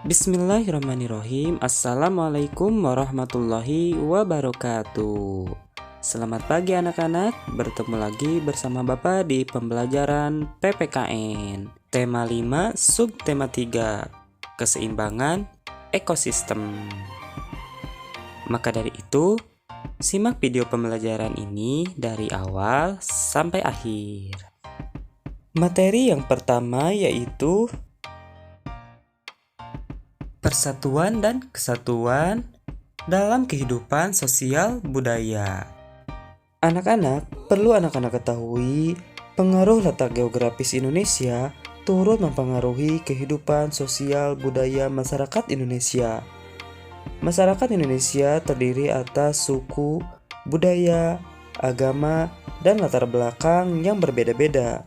Bismillahirrahmanirrahim. Assalamualaikum warahmatullahi wabarakatuh. Selamat pagi anak-anak, bertemu lagi bersama Bapak di pembelajaran PPKN. Tema 5, subtema 3, keseimbangan ekosistem. Maka dari itu, simak video pembelajaran ini dari awal sampai akhir. Materi yang pertama yaitu persatuan dan kesatuan dalam kehidupan sosial budaya. Anak-anak, perlu anak-anak ketahui, pengaruh letak geografis Indonesia turut mempengaruhi kehidupan sosial budaya masyarakat Indonesia. Masyarakat Indonesia terdiri atas suku, budaya, agama, dan latar belakang yang berbeda-beda.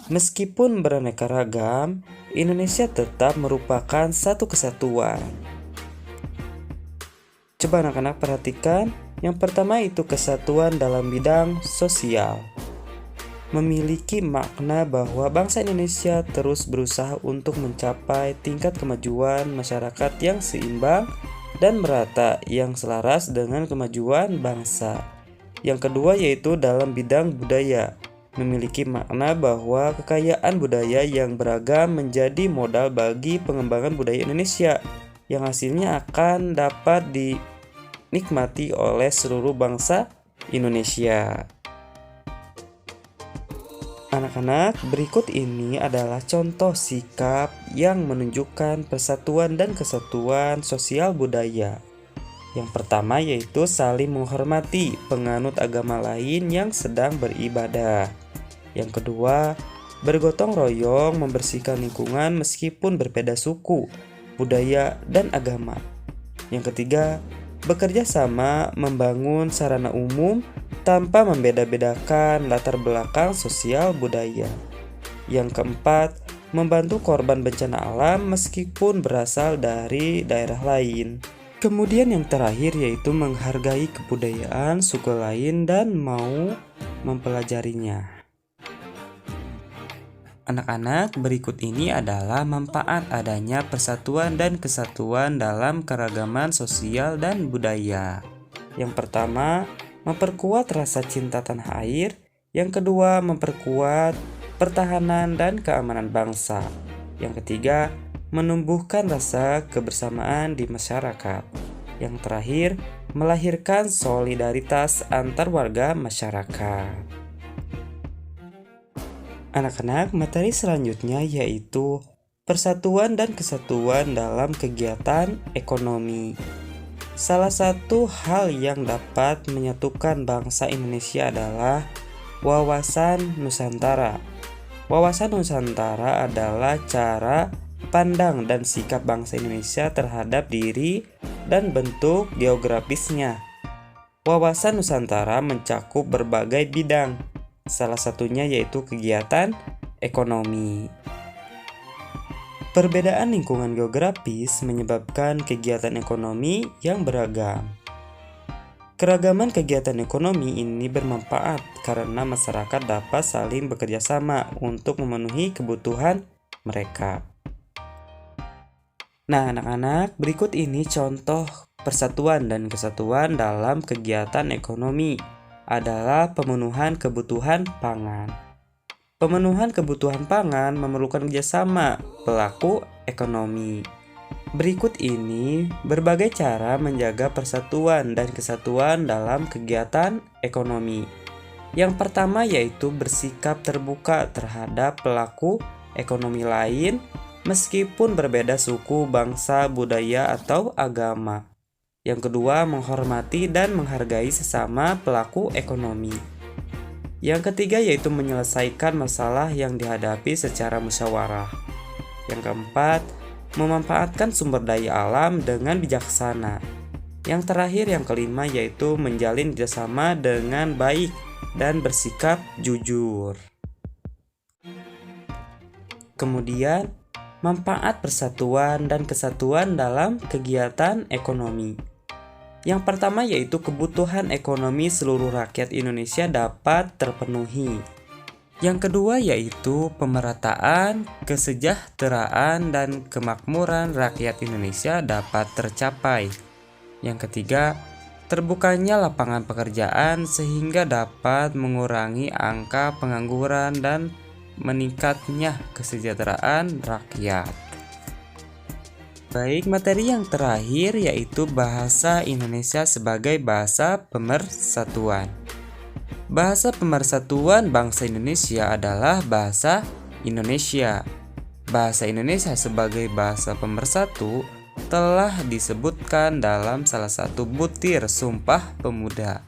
Meskipun beraneka ragam, Indonesia tetap merupakan satu kesatuan. Coba anak-anak perhatikan, yang pertama itu kesatuan dalam bidang sosial. Memiliki makna bahwa bangsa Indonesia terus berusaha untuk mencapai tingkat kemajuan masyarakat yang seimbang dan merata yang selaras dengan kemajuan bangsa. Yang kedua yaitu dalam bidang budaya. Memiliki makna bahwa kekayaan budaya yang beragam menjadi modal bagi pengembangan budaya Indonesia yang hasilnya akan dapat dinikmati oleh seluruh bangsa Indonesia. Anak-anak, berikut ini adalah contoh sikap yang menunjukkan persatuan dan kesatuan sosial budaya. Yang pertama yaitu saling menghormati penganut agama lain yang sedang beribadah. Yang kedua, bergotong royong membersihkan lingkungan meskipun berbeda suku, budaya, dan agama. Yang ketiga, bekerja sama membangun sarana umum tanpa membeda-bedakan latar belakang sosial budaya. Yang keempat, membantu korban bencana alam meskipun berasal dari daerah lain. Kemudian yang terakhir yaitu menghargai kebudayaan suku lain dan mau mempelajarinya. Anak-anak, berikut ini adalah manfaat adanya persatuan dan kesatuan dalam keragaman sosial dan budaya. Yang pertama, memperkuat rasa cinta tanah air. Yang kedua, memperkuat pertahanan dan keamanan bangsa. Yang ketiga, menumbuhkan rasa kebersamaan di masyarakat. Yang terakhir, melahirkan solidaritas antar warga masyarakat. Anak-anak, materi selanjutnya yaitu persatuan dan kesatuan dalam kegiatan ekonomi. Salah satu hal yang dapat menyatukan bangsa Indonesia adalah wawasan Nusantara. Wawasan Nusantara adalah cara pandang dan sikap bangsa Indonesia terhadap diri dan bentuk geografisnya. Wawasan Nusantara mencakup berbagai bidang. Salah satunya yaitu kegiatan ekonomi. Perbedaan lingkungan geografis menyebabkan kegiatan ekonomi yang beragam. Keragaman kegiatan ekonomi ini bermanfaat karena masyarakat dapat saling bekerja sama untuk memenuhi kebutuhan mereka. Nah, anak-anak, berikut ini contoh persatuan dan kesatuan dalam kegiatan ekonomi adalah pemenuhan kebutuhan pangan. Pemenuhan kebutuhan pangan memerlukan kerjasama pelaku ekonomi. Berikut ini berbagai cara menjaga persatuan dan kesatuan dalam kegiatan ekonomi. Yang pertama yaitu bersikap terbuka terhadap pelaku ekonomi lain meskipun berbeda suku, bangsa, budaya, atau agama. Yang kedua, menghormati dan menghargai sesama pelaku ekonomi. Yang ketiga yaitu menyelesaikan masalah yang dihadapi secara musyawarah. Yang keempat, memanfaatkan sumber daya alam dengan bijaksana. Yang terakhir, yang kelima yaitu menjalin kerjasama dengan baik dan bersikap jujur. Kemudian, manfaat persatuan dan kesatuan dalam kegiatan ekonomi. Yang pertama yaitu kebutuhan ekonomi seluruh rakyat Indonesia dapat terpenuhi. Yang kedua yaitu pemerataan, kesejahteraan, dan kemakmuran rakyat Indonesia dapat tercapai. Yang ketiga, terbukanya lapangan pekerjaan sehingga dapat mengurangi angka pengangguran dan meningkatnya kesejahteraan rakyat. Baik, materi yang terakhir yaitu bahasa Indonesia sebagai bahasa pemersatuan. Bahasa pemersatuan bangsa Indonesia adalah bahasa Indonesia. Bahasa Indonesia sebagai bahasa pemersatu telah disebutkan dalam salah satu butir Sumpah Pemuda.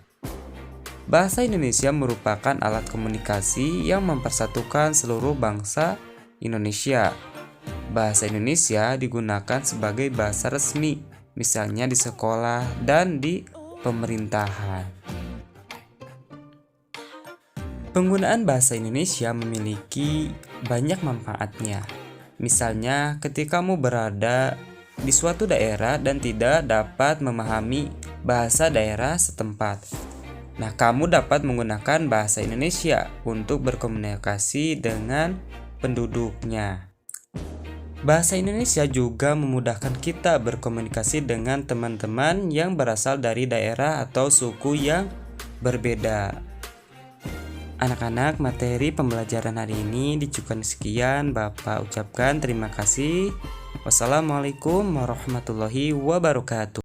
Bahasa Indonesia merupakan alat komunikasi yang mempersatukan seluruh bangsa Indonesia. Bahasa Indonesia digunakan sebagai bahasa resmi, misalnya di sekolah dan di pemerintahan. Penggunaan bahasa Indonesia memiliki banyak manfaatnya. Misalnya, ketika kamu berada di suatu daerah dan tidak dapat memahami bahasa daerah setempat, nah, kamu dapat menggunakan bahasa Indonesia untuk berkomunikasi dengan penduduknya. Bahasa Indonesia juga memudahkan kita berkomunikasi dengan teman-teman yang berasal dari daerah atau suku yang berbeda. Anak-anak, materi pembelajaran hari ini dicukupkan sekian. Bapak ucapkan terima kasih. Wassalamualaikum warahmatullahi wabarakatuh.